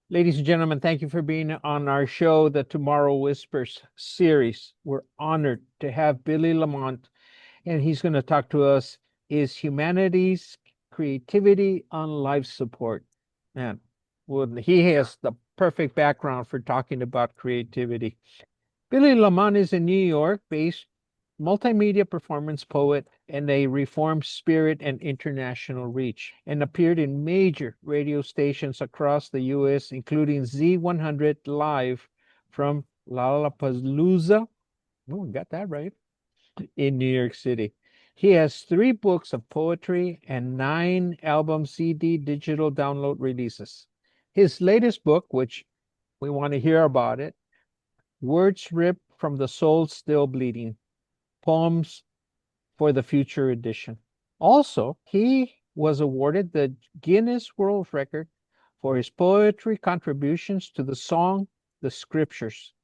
Ladies and gentlemen, thank you for being on our show, the Tomorrow Whispers series. We're honored to have Billy Lamont, and he's going to talk to us. Is humanity's creativity on life support? Man, well, he has the perfect background for talking about creativity. Billy Lamont is a New York based multimedia performance poet and a reformed spirit and international reach, and appeared in major radio stations across the U.S., including Z-100 live from Lollapalooza. Oh, got that right. In New York City. He has three books of poetry and nine album CD digital download releases. His latest book, which we want to hear about it, Words Ripped from the Soul Still Bleeding, Poems for the Future Edition. Also, he was awarded the Guinness World Record for his poetry contributions to the song The Scriptures,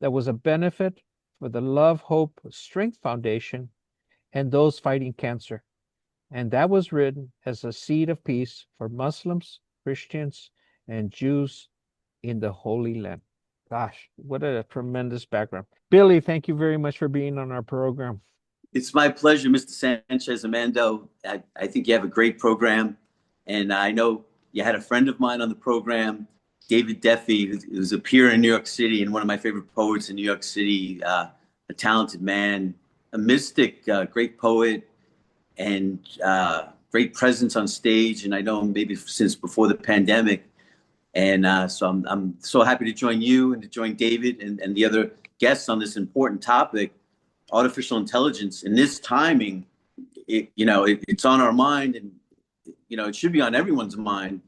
that was a benefit for the Love, Hope, Strength Foundation and those fighting cancer. And that was written as a seed of peace for Muslims, Christians, and Jews in the Holy Land. Gosh, what a tremendous background. Billy, thank you very much for being on our program. It's my pleasure, Mr. Sanchez Amando. I think you have a great program. And I know you had a friend of mine on the program, David Duffy, who's a peer in New York City and one of my favorite poets in New York City, a talented man, a mystic, great poet, and great presence on stage. And I know him maybe since before the pandemic. And so I'm so happy to join you and to join David and the other guests on this important topic, artificial intelligence. In this timing, it's on our mind, and it should be on everyone's mind.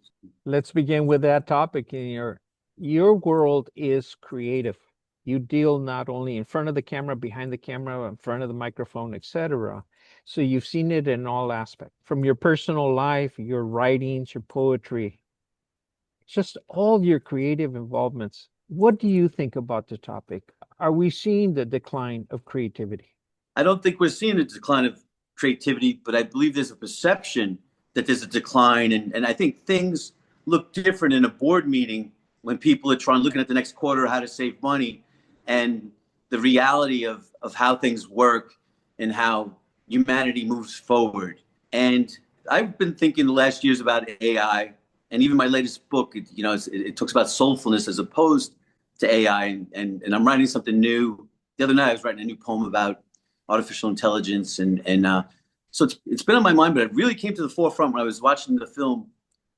Let's begin with that topic. In your world is creative. You deal not only in front of the camera, behind the camera, in front of the microphone, etc. So you've seen it in all aspects, from your personal life, your writings, your poetry, just all your creative involvements. What do you think about the topic? Are we seeing the decline of creativity? I don't think we're seeing a decline of creativity, but I believe there's a perception that there's a decline. And I think things look different in a board meeting when people are looking at the next quarter, how to save money, and the reality of how things work and how humanity moves forward. And I've been thinking the last years about AI, and even my latest book, it talks about soulfulness as opposed to AI. And I'm writing something new. The other night, I was writing a new poem about artificial intelligence, and so it's been on my mind, but it really came to the forefront when I was watching the film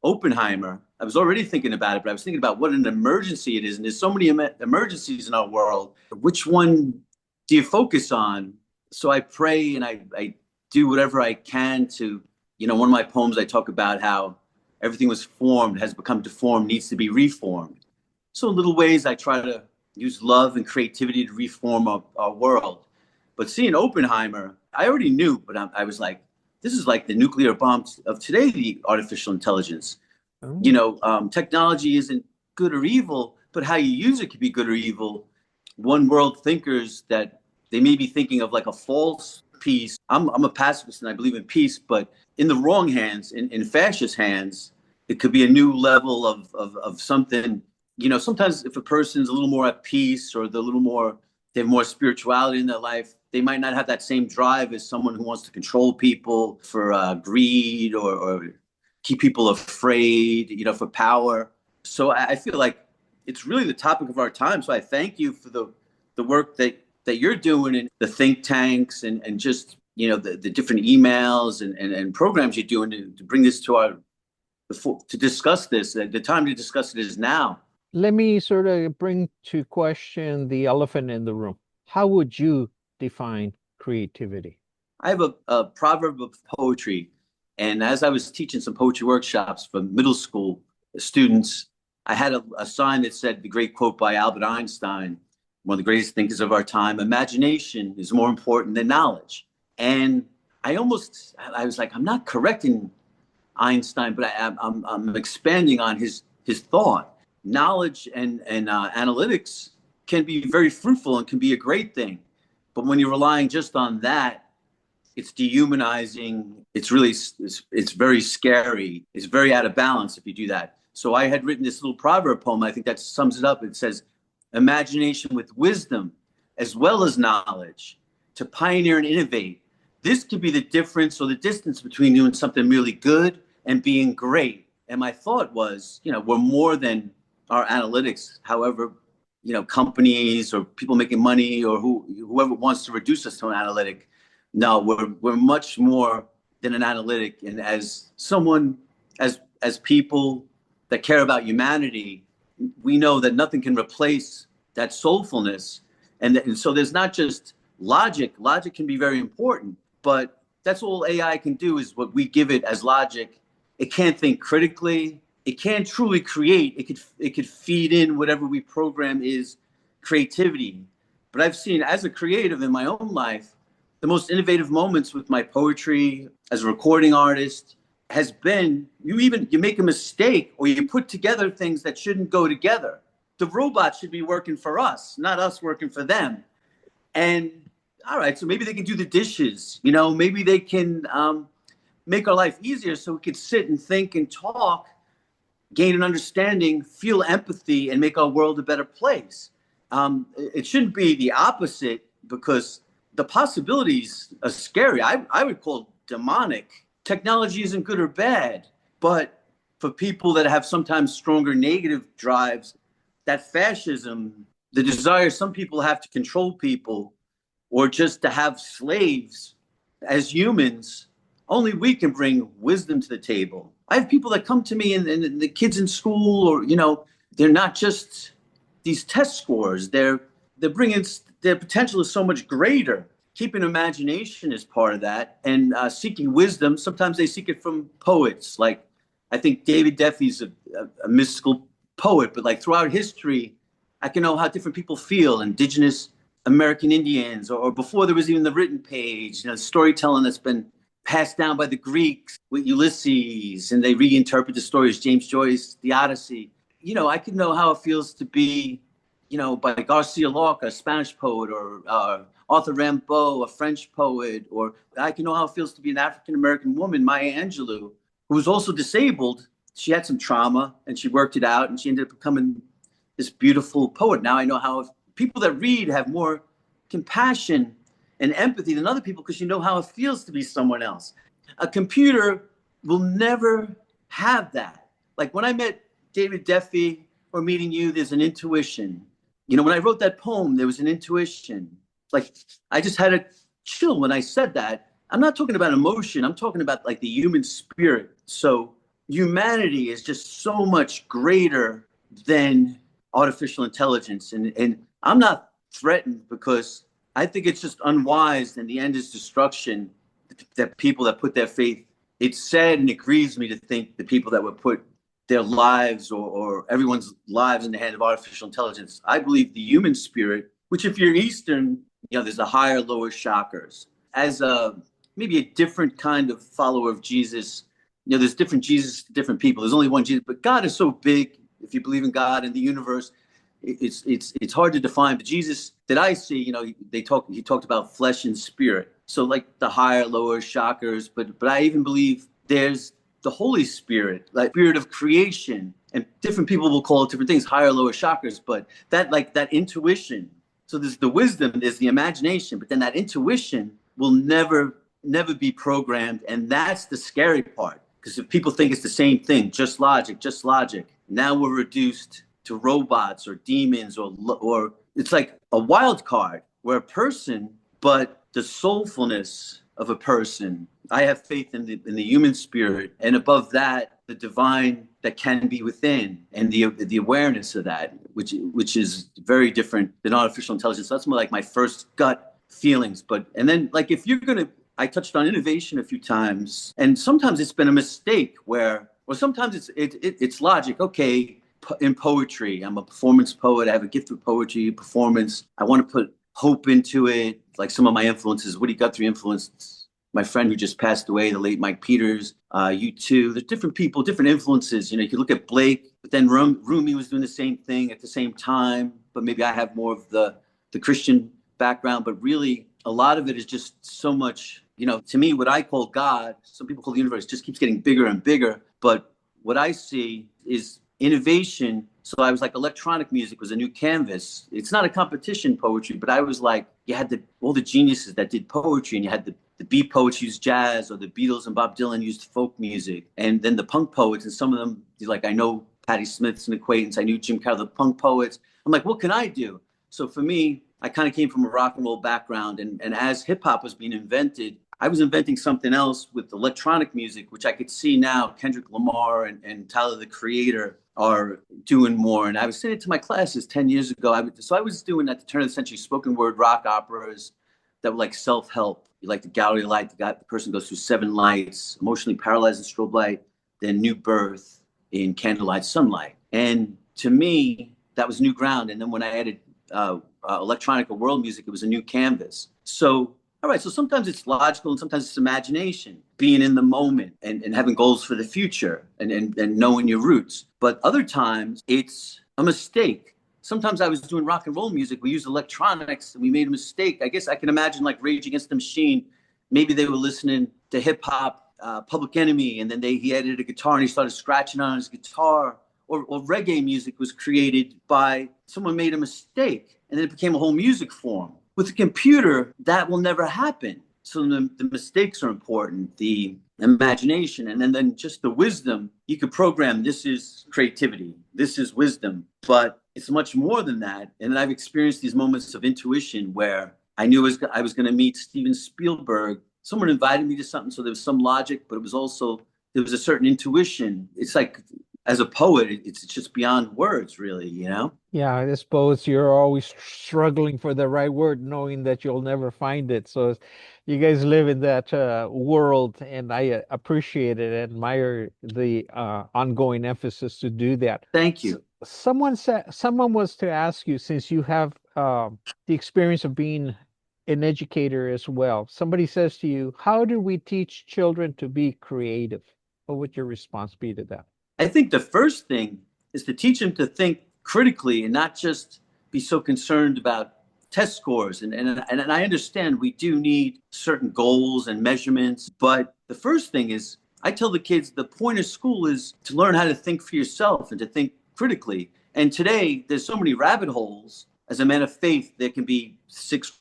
Oppenheimer. I was already thinking about it, but I was thinking about what an emergency it is, and there's so many emergencies in our world. Which one do you focus on? So I pray and I do whatever I can to, one of my poems, I talk about how everything was formed, has become deformed, needs to be reformed. So in little ways, I try to use love and creativity to reform our world. But seeing Oppenheimer, I already knew, but I was like, this is like the nuclear bomb of today, the artificial intelligence. Oh. Technology isn't good or evil, but how you use it could be good or evil. One world thinkers that they may be thinking of like a false peace. I'm a pacifist and I believe in peace, but in the wrong hands, in fascist hands, it could be a new level of something. Sometimes if a person's a little more at peace or they have more spirituality in their life, they might not have that same drive as someone who wants to control people for greed or keep people afraid, for power. So I feel like it's really the topic of our time. So I thank you for the work that you're doing in the think tanks and just, the different emails and programs you're doing to bring this to discuss this. The time to discuss it is now. Let me sort of bring to question the elephant in the room. How would you define creativity? I have a proverb of poetry. And as I was teaching some poetry workshops for middle school students, I had a sign that said the great quote by Albert Einstein, one of the greatest thinkers of our time: imagination is more important than knowledge. And I was like, I'm not correcting Einstein, but I'm expanding on his thought. Knowledge and analytics can be very fruitful and can be a great thing. But when you're relying just on that, it's dehumanizing. It's very scary. It's very out of balance if you do that. So I had written this little proverb poem. I think that sums it up. It says, imagination with wisdom as well as knowledge to pioneer and innovate. This could be the difference or the distance between doing something really good and being great. And my thought was, we're more than our analytics. However, companies or people making money or whoever wants to reduce us to an analytic. No, we're much more than an analytic. And as someone, as people that care about humanity, we know that nothing can replace that soulfulness. And so there's not just logic. Logic can be very important, but that's all AI can do is what we give it as logic. It can't think critically. It can't truly create. It could feed in whatever we program is creativity. But I've seen as a creative in my own life, the most innovative moments with my poetry as a recording artist has been you make a mistake or you put together things that shouldn't go together. The robot should be working for us, not us working for them. And all right, so maybe they can do the dishes, maybe they can make our life easier so we could sit and think and talk, gain an understanding, feel empathy, and make our world a better place. It shouldn't be the opposite because the possibilities are scary. I would call it demonic. Technology isn't good or bad, but for people that have sometimes stronger negative drives, that fascism, the desire some people have to control people or just to have slaves as humans, only we can bring wisdom to the table. I have people that come to me and the kids in school or, they're not just these test scores. They're bringing, their potential is so much greater. Keeping imagination is part of that, and seeking wisdom. Sometimes they seek it from poets. Like I think David Duffy's a mystical poet, but like throughout history, I can know how different people feel. Indigenous American Indians, or before there was even the written page, storytelling that's been passed down by the Greeks with Ulysses, and they reinterpret the stories. James Joyce, the Odyssey. I can know how it feels to be, by Garcia Lorca, a Spanish poet, or Arthur Rimbaud, a French poet, or I can know how it feels to be an African-American woman, Maya Angelou, who was also disabled. She had some trauma and she worked it out and she ended up becoming this beautiful poet. Now I know how people that read have more compassion and empathy than other people because you know how it feels to be someone else. A computer will never have that. Like when I met David Duffy or meeting you, there's an intuition. When I wrote that poem, there was an intuition. Like I just had a chill when I said that. I'm not talking about emotion. I'm talking about like the human spirit. So humanity is just so much greater than artificial intelligence. And I'm not threatened because I think it's just unwise and the end is destruction that people that put their faith. It's sad and it grieves me to think the people that would put their lives or everyone's lives in the hand of artificial intelligence. I believe the human spirit, which if you're Eastern, there's a higher, lower chakras. As maybe a different kind of follower of Jesus, there's different Jesus to different people. There's only one Jesus, but God is so big. If you believe in God and the universe, it's hard to define. But Jesus that I see, he talked about flesh and spirit. So like the higher, lower chakras, but I even believe there's the Holy Spirit, like spirit of creation, and different people will call it different things, higher, lower chakras, but that intuition. So there's the wisdom, there's the imagination, but then that intuition will never be programmed. And that's the scary part. Because if people think it's the same thing, just logic, now we're reduced to robots or demons or it's like a wild card. We're a person, but the soulfulness of a person, I have faith in the human spirit. And above that, the divine that can be within and the awareness of that, which is very different than artificial intelligence. So that's more like my first gut feelings. And then like if you're going to, I touched on innovation a few times, and sometimes it's been a mistake or sometimes it's logic. Okay, in poetry, I'm a performance poet. I have a gift for poetry, performance. I want to put hope into it. Like some of my influences, Woody Guthrie influenced my friend who just passed away, the late Mike Peters, U2. There's different people, different influences. You could look at Blake, but then Rumi was doing the same thing at the same time. But maybe I have more of the Christian background. But really, a lot of it is just so much, to me, what I call God, some people call the universe, just keeps getting bigger and bigger. But what I see is innovation. So I was like, electronic music was a new canvas. It's not a competition poetry, but I was like, you had all the geniuses that did poetry, and you had the beat poets used jazz, or the Beatles and Bob Dylan used folk music. And then the punk poets, and some of them, like, I know Patti Smith's an acquaintance. I knew Jim Carroll, the punk poets. I'm like, what can I do? So for me, I kind of came from a rock and roll background. And as hip hop was being invented, I was inventing something else with electronic music, which I could see now Kendrick Lamar and Tyler, the Creator, are doing more. And I was saying it to my classes 10 years ago. I was doing at the turn of the century spoken word rock operas that were like self-help. You like the gallery light, the person goes through 7 lights, emotionally paralyzed in strobe light, then new birth in candlelight sunlight. And to me, that was new ground. And then when I added electronic or world music, it was a new canvas. So, all right, so sometimes it's logical and sometimes it's imagination, being in the moment and having goals for the future and knowing your roots. But other times it's a mistake. Sometimes I was doing rock and roll music. We used electronics and we made a mistake. I guess I can imagine like Rage Against the Machine. Maybe they were listening to hip hop, Public Enemy, and then he added a guitar and he started scratching on his guitar. Or reggae music was created by someone made a mistake and then it became a whole music form. With a computer, that will never happen. So the mistakes are important, the imagination, and then just the wisdom. You could program, this is creativity, this is wisdom, but it's much more than that. And I've experienced these moments of intuition where I knew I was going to meet Steven Spielberg. Someone invited me to something, so there was some logic, but it was also, there was a certain intuition. It's like, as a poet, it's just beyond words, really, you know? Yeah, I suppose you're always struggling for the right word, knowing that you'll never find it. So you guys live in that world, and I appreciate it and admire the ongoing emphasis to do that. Thank you. Someone was to ask you, since you have the experience of being an educator as well. Somebody says to you, "How do we teach children to be creative?" What would your response be to that? I think the first thing is to teach them to think critically and not just be so concerned about test scores. And I understand we do need certain goals and measurements, but the first thing is I tell the kids the point of school is to learn how to think for yourself and to think critically. And today there's so many rabbit holes. As a man of faith, there can be 6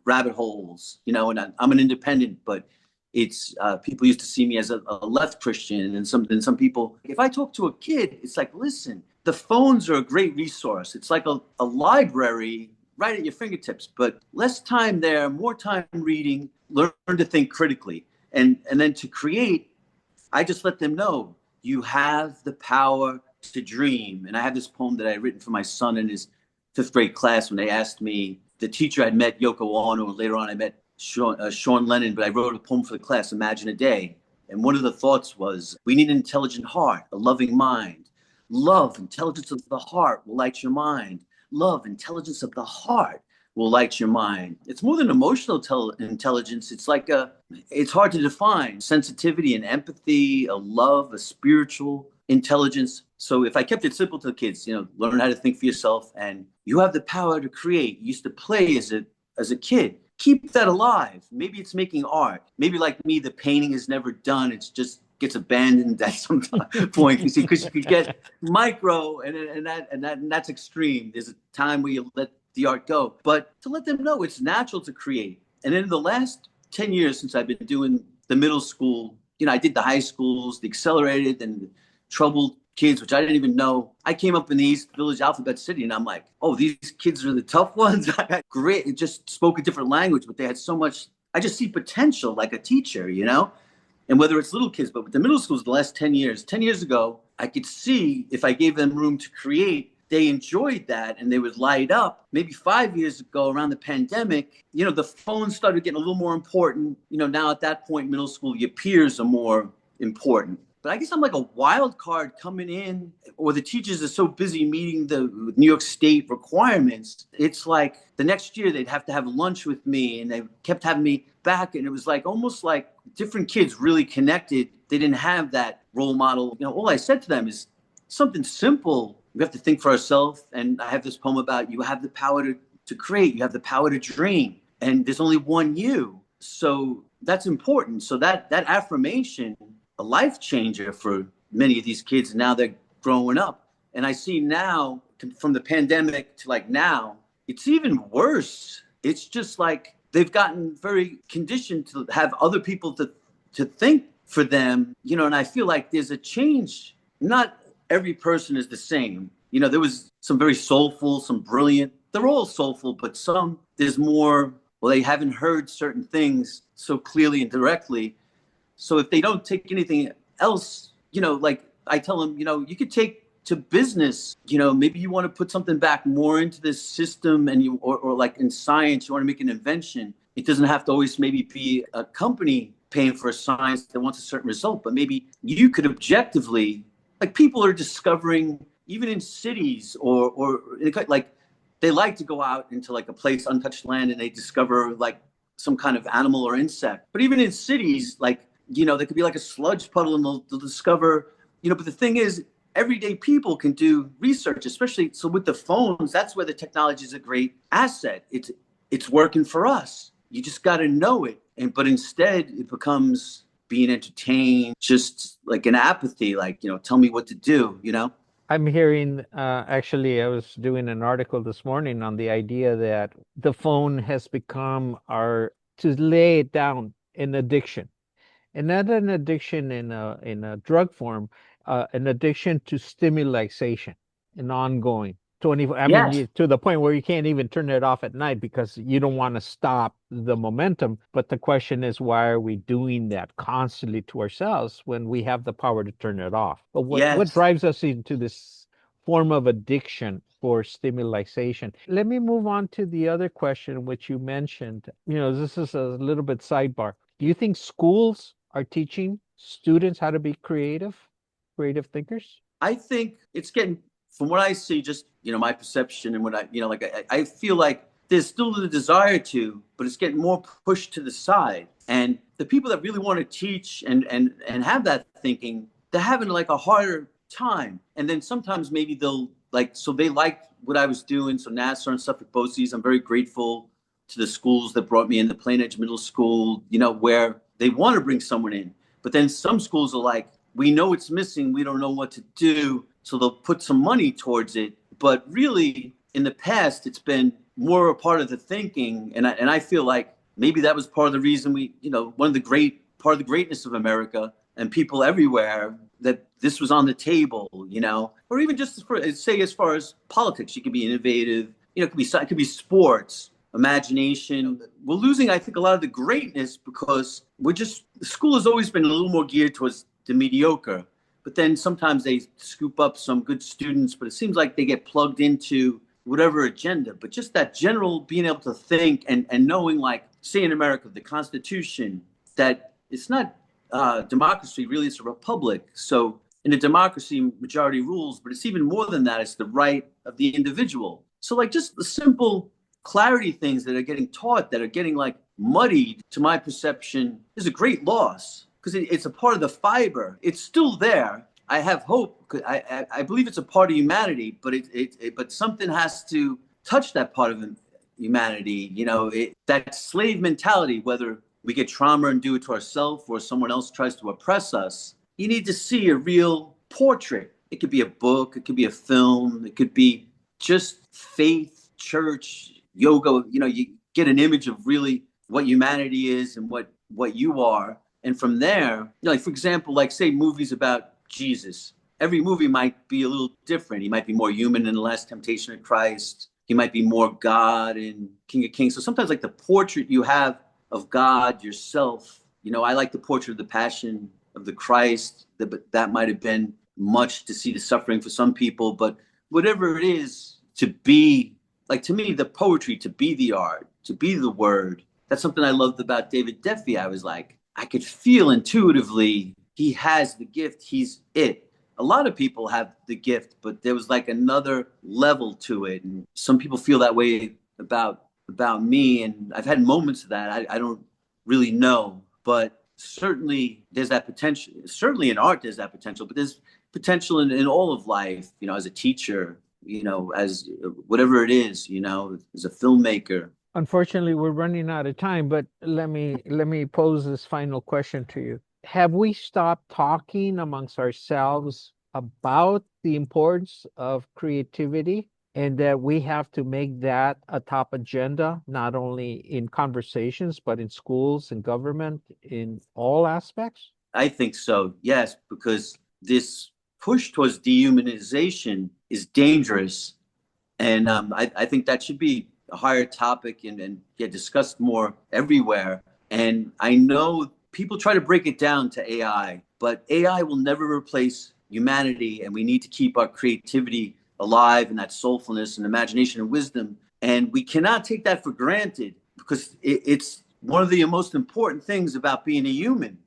rabbit holes, you know, and I'm an independent, but it's people used to see me as a left Christian, and some people. If I talk to a kid, it's like, listen, the phones are a great resource. It's like a library right at your fingertips, but less time there, more time reading. Learn to think critically, and then to create. I just let them know you have the power to dream. And I have this poem that I had written for my son in his 5th grade class when they asked me. The teacher had met Yoko Ono, and later on I met Sean Lennon, but I wrote a poem for the class, Imagine a Day. And one of the thoughts was, we need an intelligent heart, a loving mind. Love, intelligence of the heart will light your mind. Love, intelligence of the heart will light your mind. It's more than emotional intelligence. It's like it's hard to define. Sensitivity and empathy, a love, a spiritual intelligence. So if I kept it simple to the kids, you know, learn how to think for yourself, and you have the power to create. You used to play as a kid. Keep that alive. Maybe it's making art. Maybe like me, the painting is never done. It's just gets abandoned at some point. You see, because you could get micro, and that's extreme. There's a time where you let the art go, but to let them know it's natural to create. And in the last 10 years since I've been doing the middle school, you know, I did the high schools, the accelerated, and the troubled kids, which I didn't even know. I came up in the East Village, Alphabet City, and I'm like, oh, these kids are the tough ones. I got great. It just spoke a different language, but they had so much. I just see potential like a teacher, you know? And whether it's little kids, but with the middle schools, the last 10 years ago, I could see if I gave them room to create, they enjoyed that and they would light up. Maybe 5 years ago, around the pandemic, you know, the phones started getting a little more important. You know, now at that point, middle school, your peers are more important. But I guess I'm like a wild card coming in, or the teachers are so busy meeting the New York State requirements. It's like the next year they'd have to have lunch with me, and they kept having me back. And it was like almost like different kids really connected. They didn't have that role model. You know, all I said to them is something simple. We have to think for ourselves. And I have this poem about you have the power to create. You have the power to dream. And there's only one you. So that's important. So that affirmation, a life changer for many of these kids, and now they're growing up. And I see now, from the pandemic to like now, it's even worse. It's just like they've gotten very conditioned to have other people to think for them, and I feel like there's a change. Not every person is the same. There was some very soulful, some brilliant. They're all soulful, but some, there's more, well, they haven't heard certain things so clearly and directly. So if they don't take anything else, like I tell them, you could take to business, maybe you want to put something back more into this system, and or like in science, you want to make an invention. It doesn't have to always maybe be a company paying for a science that wants a certain result, but maybe you could objectively, like people are discovering, even in cities or like they like to go out into like a place, untouched land, and they discover like some kind of animal or insect. But even in cities, like, there could be like a sludge puddle, and they'll discover, but the thing is, everyday people can do research, especially so with the phones. That's where the technology is a great asset. It's working for us. You just got to know it. But instead, it becomes being entertained, just like an apathy, like, tell me what to do, I'm hearing, actually, I was doing an article this morning on the idea that the phone has become to lay it down, an addiction, and not an addiction in a drug form, an addiction to stimulation, an ongoing 24. I mean, Yes. to the point where you can't even turn it off at night because you don't want to stop the momentum. But the question is, why are we doing that constantly to ourselves when we have the power to turn it off? But what Yes. drives us into this form of addiction for stimulation? Let me move on to the other question, which you mentioned. This is a little bit sidebar. Do you think schools are teaching students how to be creative thinkers? I think it's getting, from what I see, just, my perception and what like I feel like there's still the desire to, but it's getting more pushed to the side. And the people that really want to teach and have that thinking, they're having like a harder time. And then sometimes maybe they'll like, so they liked what I was doing. So Nassau and Suffolk Boces, I'm very grateful to the schools that brought me in, the Plain Edge Middle School, where they want to bring someone in. But then some schools are like, we know it's missing, we don't know what to do. So they'll put some money towards it. But really, in the past, it's been more a part of the thinking. And I feel like maybe that was part of the reason one of the part of the greatness of America and people everywhere, that this was on the table, or even just say, as far as politics, you could be innovative, it could be sports, imagination. We're losing, I think, a lot of the greatness because school has always been a little more geared towards the mediocre. But then sometimes they scoop up some good students, but it seems like they get plugged into whatever agenda. But just that general being able to think and knowing, like, say in America, the Constitution, that it's not democracy, really, it's a republic. So in a democracy, majority rules, but it's even more than that. It's the right of the individual. So like just the simple clarity things that are getting taught, that are getting like muddied, to my perception, is a great loss. Because it's a part of the fiber. It's still there. I have hope. I believe it's a part of humanity, but but something has to touch that part of humanity. That slave mentality, whether we get trauma and do it to ourselves or someone else tries to oppress us, you need to see a real portrait. It could be a book. It could be a film. It could be just faith, church, yoga. You get an image of really what humanity is and what you are. And from there, like, for example, like, say, movies about Jesus. Every movie might be a little different. He might be more human in The Last Temptation of Christ. He might be more God in King of Kings. So sometimes, like, the portrait you have of God, yourself, I like the portrait of the Passion of the Christ. But that might have been much to see the suffering for some people. But whatever it is, to be, like, to me, the poetry, to be the art, to be the word, that's something I loved about David Duffy. I was like, I could feel intuitively he has the gift. He's it. A lot of people have the gift, but there was like another level to it. And some people feel that way about me. And I've had moments of that. I don't really know, but certainly there's that potential. Certainly in art, there's that potential, but there's potential in all of life, as a teacher, as whatever it is, as a filmmaker. Unfortunately, we're running out of time, but let me pose this final question to you. have we stopped talking amongst ourselves about the importance of creativity and that we have to make that a top agenda, not only in conversations, but in schools and government in all aspects? I think so, yes, because this push towards dehumanization is dangerous. And I think that should be a higher topic and get discussed more everywhere. And I know people try to break it down to AI, but AI will never replace humanity. And we need to keep our creativity alive and that soulfulness and imagination and wisdom. And we cannot take that for granted because it's one of the most important things about being a human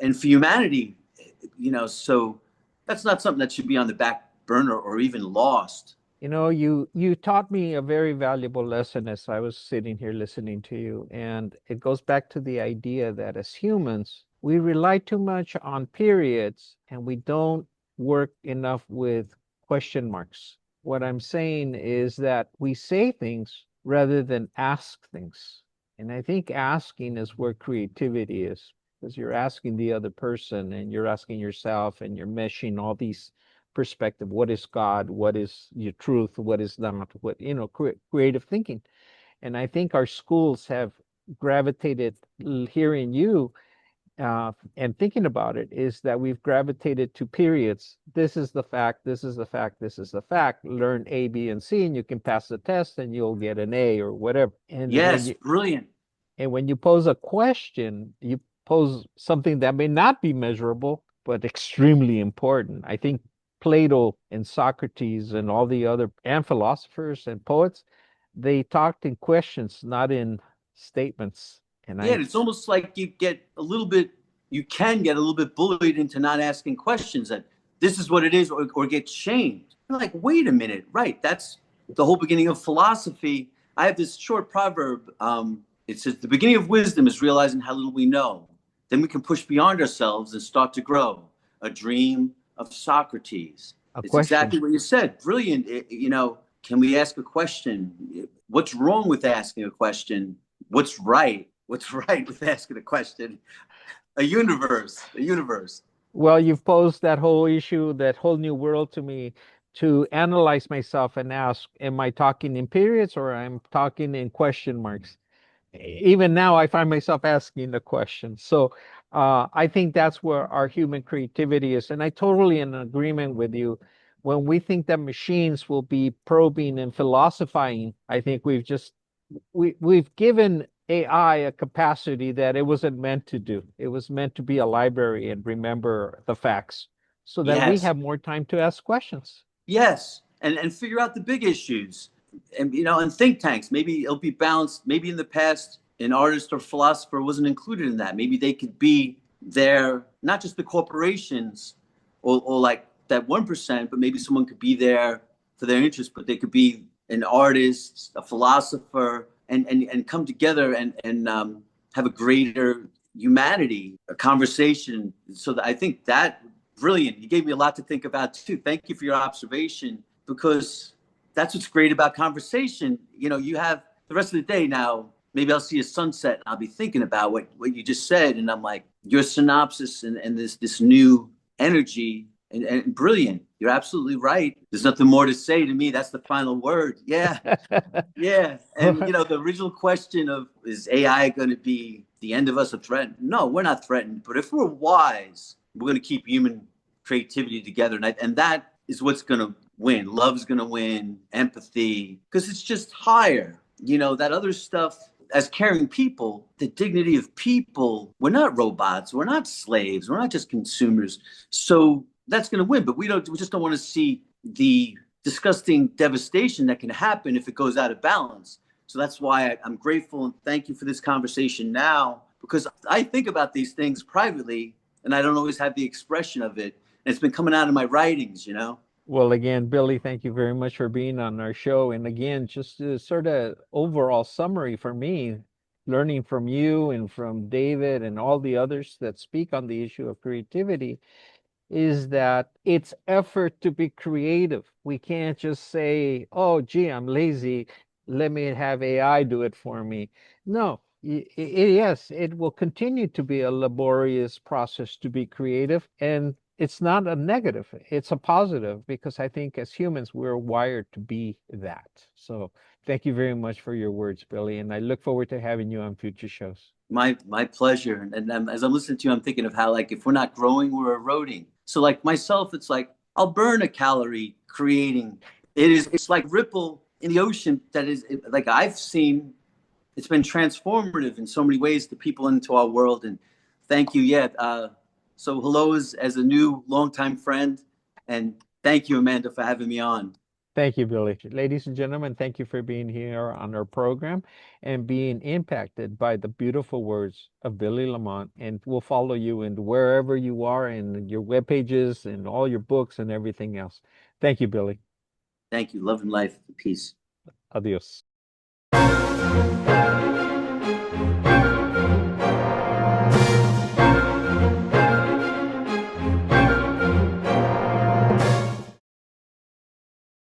and for humanity, so that's not something that should be on the back burner or even lost. You taught me a very valuable lesson as I was sitting here listening to you, and it goes back to the idea that as humans, we rely too much on periods and we don't work enough with question marks. What I'm saying is that we say things rather than ask things. And I think asking is where creativity is, because you're asking the other person and you're asking yourself and you're meshing all these perspective. What is God? What is your truth? What is not? What, creative thinking. And I think our schools have gravitated, hearing you and thinking about it, is that we've gravitated to periods. This is the fact, this is the fact, this is the fact. Learn A, B, and C, and you can pass the test and you'll get an A or whatever. Yes, brilliant. And when you pose a question, you pose something that may not be measurable, but extremely important. I think Plato and Socrates and all the other and philosophers and poets, they talked in questions, not in statements. And Yeah, I, it's almost like you can get a little bit bullied into not asking questions that this is what it is, or get shamed. You're like, wait a minute, right? That's the whole beginning of philosophy. I have this short proverb. It says, the beginning of wisdom is realizing how little we know. Then we can push beyond ourselves and start to grow. A dream of Socrates. a It's question. exactly what you said. Brilliant. Can we ask a question? What's wrong with asking a question? What's right? What's right with asking a question? A universe. Well, you've posed that whole issue, that whole new world to me to analyze myself and ask, am I talking in periods or I'm talking in question marks? Even now I find myself asking the question. So I think that's where our human creativity is. And I totally in agreement with you. When we think that machines will be probing and philosophizing, I think we've given AI a capacity that it wasn't meant to do. It was meant to be a library and remember the facts so that we Yes. have more time to ask questions. Yes. And figure out the big issues. And think tanks, maybe it'll be balanced. Maybe in the past, an artist or philosopher wasn't included in that. Maybe they could be there, not just the corporations or like that 1%, but maybe someone could be there for their interest, but they could be an artist, a philosopher, and come together and have a greater humanity, a conversation. So that I think that brilliant. You gave me a lot to think about too. Thank you for your observation, because that's what's great about conversation. You have the rest of the day now. Maybe I'll see a sunset and I'll be thinking about what you just said. And I'm like, your synopsis and this new energy and brilliant. You're absolutely right. There's nothing more to say to me. That's the final word. Yeah. Yeah. And, the original question of, is AI going to be the end of us, a threat? No, we're not threatened. But if we're wise, we're going to keep human creativity together. And that is what's going to win. Love's going to win, empathy, because it's just higher. That other stuff, as caring people, the dignity of people, we're not robots. We're not slaves. We're not just consumers. So that's going to win. But we just don't want to see the disgusting devastation that can happen if it goes out of balance. So that's why I'm grateful and thank you for this conversation now, because I think about these things privately and I don't always have the expression of it. And it's been coming out of my writings. Well, again, Billy, thank you very much for being on our show. And again, just a sort of overall summary for me, learning from you and from David and all the others that speak on the issue of creativity, is that it's effort to be creative. We can't just say, oh, gee, I'm lazy. Let me have AI do it for me. No, Yes, it will continue to be a laborious process to be creative, and it's not a negative, it's a positive because I think as humans, we're wired to be that. So thank you very much for your words, Billy, and I look forward to having you on future shows. My pleasure. And as I'm listening to you, I'm thinking of how like if we're not growing, we're eroding. So like myself, it's like I'll burn a calorie creating. It's like ripple in the ocean that is like I've seen. It's been transformative in so many ways to people into our world. And thank you. Yeah. So hello as a new longtime friend, and thank you, Amanda, for having me on. Thank you, Billy. Ladies and gentlemen, thank you for being here on our program and being impacted by the beautiful words of Billy Lamont. And we'll follow you in wherever you are in your web pages and all your books and everything else. Thank you, Billy. Thank you. Love and life. Peace. Adios.